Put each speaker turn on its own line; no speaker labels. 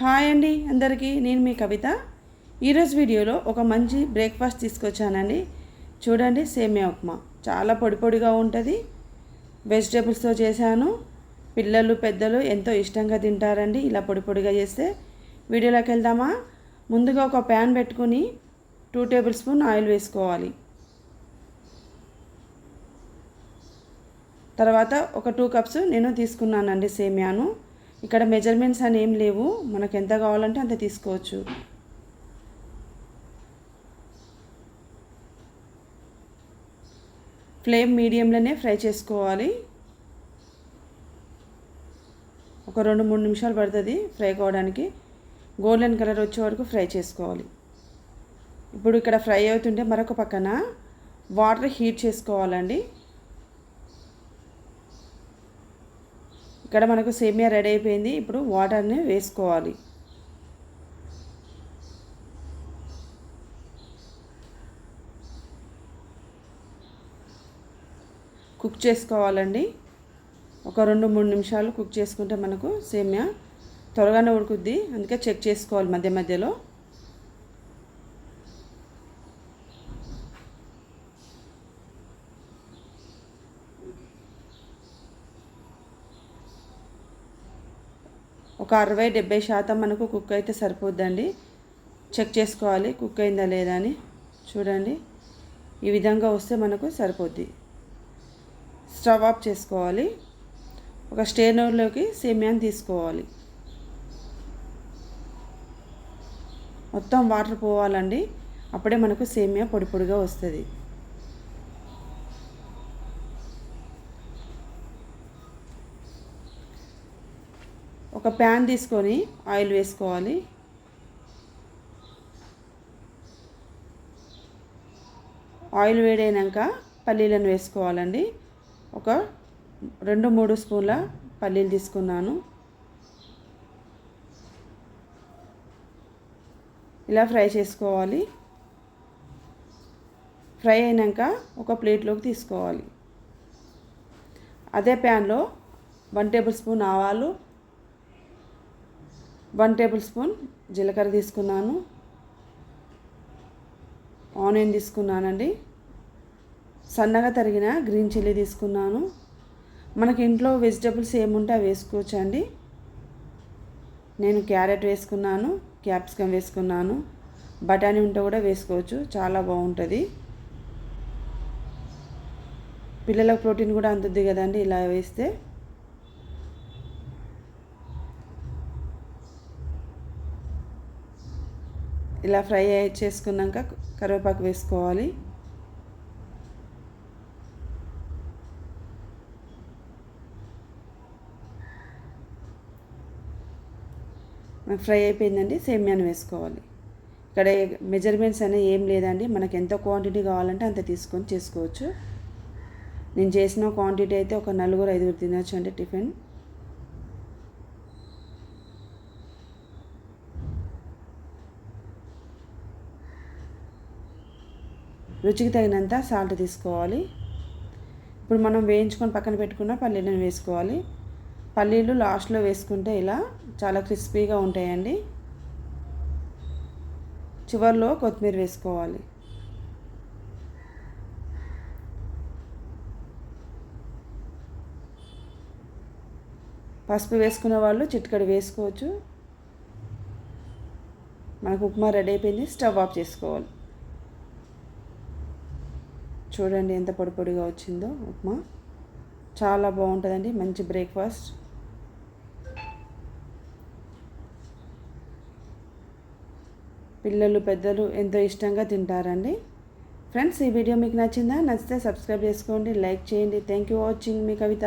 Hi అండి అందరికీ, నేను మీ కవిత. ఈరోజు వీడియోలో ఒక మంచి బ్రేక్ఫాస్ట్ తీసుకొచ్చానండి. చూడండి, సేమియా ఉప్మా చాలా పొడి పొడిగా ఉంటుంది. వెజిటేబుల్స్తో చేశాను. పిల్లలు పెద్దలు ఎంతో ఇష్టంగా తింటారండి ఇలా పొడి పొడిగా చేస్తే. వీడియోలోకి వెళ్దామా? ముందుగా ఒక ప్యాన్ పెట్టుకుని 2 టేబుల్ స్పూన్ ఆయిల్ వేసుకోవాలి. తర్వాత ఒక 2 కప్స్ నేను తీసుకున్నానండి సేమియాను. ఇక్కడ మెజర్మెంట్స్ అని ఏం లేవు, మనకు ఎంత కావాలంటే అంత తీసుకోవచ్చు. ఫ్లేమ్ మీడియంలోనే ఫ్రై చేసుకోవాలి. ఒక 2-3 నిమిషాలు పడుతుంది ఫ్రై కావడానికి. గోల్డెన్ కలర్ వచ్చే వరకు ఫ్రై చేసుకోవాలి. ఇప్పుడు ఇక్కడ ఫ్రై అవుతుంటే మరొక పక్కన వాటర్ హీట్ చేసుకోవాలండి. ఇక్కడ మనకు సేమియా రెడీ అయిపోయింది. ఇప్పుడు వాటర్ని వేసుకోవాలి. కుక్ చేసుకోవాలండి. ఒక 2-3 నిమిషాలు కుక్ చేసుకుంటే మనకు సేమియా త్వరగానే ఉడుకుద్ది, అందుకే చెక్ చేసుకోవాలి మధ్య మధ్యలో. ఒక 60-70% మనకు కుక్ అయితే సరిపోద్దండి. చెక్ చేసుకోవాలి కుక్ అయిందా లేదా అని. చూడండి, ఈ విధంగా వస్తే మనకు సరిపోద్ది. స్టవ్ ఆఫ్ చేసుకోవాలి. ఒక స్ట్రైనర్లోకి సేమియాని తీసుకోవాలి. మొత్తం వాటర్ పోవాలండి, అప్పుడే మనకు సేమియా పొడి పొడిగా వస్తుంది. ఒక ప్యాన్ తీసుకొని ఆయిల్ వేసుకోవాలి. ఆయిల్ వేడైనాక పల్లీలను వేసుకోవాలండి. ఒక 2-3 స్పూన్ల పల్లీలు తీసుకున్నాను. ఇలా ఫ్రై చేసుకోవాలి. ఫ్రై అయినాక ఒక ప్లేట్లోకి తీసుకోవాలి. అదే ప్యాన్లో 1 టేబుల్ స్పూన్ ఆవాలు, 1 టేబుల్ స్పూన్ జీలకర్ర తీసుకున్నాను. ఆనియన్ తీసుకున్నానండి. సన్నగా తరిగిన గ్రీన్ చిల్లీ తీసుకున్నాను. మనకి ఇంట్లో వెజిటేబుల్స్ ఏముంటే అవి వేసుకోవచ్చు అండి. నేను క్యారెట్ వేసుకున్నాను, క్యాప్సికమ్ వేసుకున్నాను, బఠానీ ఉంటే కూడా వేసుకోవచ్చు, చాలా బాగుంటుంది. పిల్లలకు ప్రోటీన్ కూడా అందుద్ది కదండి ఇలా వేస్తే. ఇలా ఫ్రై చేసుకున్నాక కరివేపాకు వేసుకోవాలి. ఫ్రై అయిపోయిందండి. సేమియాను వేసుకోవాలి. ఇక్కడ మెజర్మెంట్స్ అనేవి ఏం లేదండి, మనకు ఎంత క్వాంటిటీ కావాలంటే అంత తీసుకొని చేసుకోవచ్చు. నేను చేసిన క్వాంటిటీ అయితే ఒక 4-5 తినొచ్చు అండి టిఫిన్. రుచికి తగినంత సాల్ట్ తీసుకోవాలి. ఇప్పుడు మనం వేయించుకొని పక్కన పెట్టుకున్న పల్లీలను వేసుకోవాలి. పల్లీలు లాస్ట్లో వేసుకుంటే ఇలా చాలా క్రిస్పీగా ఉంటాయండి. చివర్లో కొత్తిమీర వేసుకోవాలి. పసుపు వేసుకున్న వాళ్ళు చిటికెడు వేసుకోవచ్చు. మనకు ఉప్మా రెడీ అయిపోయింది. స్టవ్ ఆఫ్ చేసుకోవాలి. చూడండి ఎంత పొడి పొడిగా వచ్చిందో ఉప్మా. చాలా బాగుంటుందండి, మంచి బ్రేక్ఫాస్ట్. పిల్లలు పెద్దలు ఎంతో ఇష్టంగా తింటారండి. ఫ్రెండ్స్, ఈ వీడియో మీకు నచ్చిందా? నచ్చితే సబ్స్క్రైబ్ చేసుకోండి, లైక్ చేయండి. Thank you watching. Me Kavitha.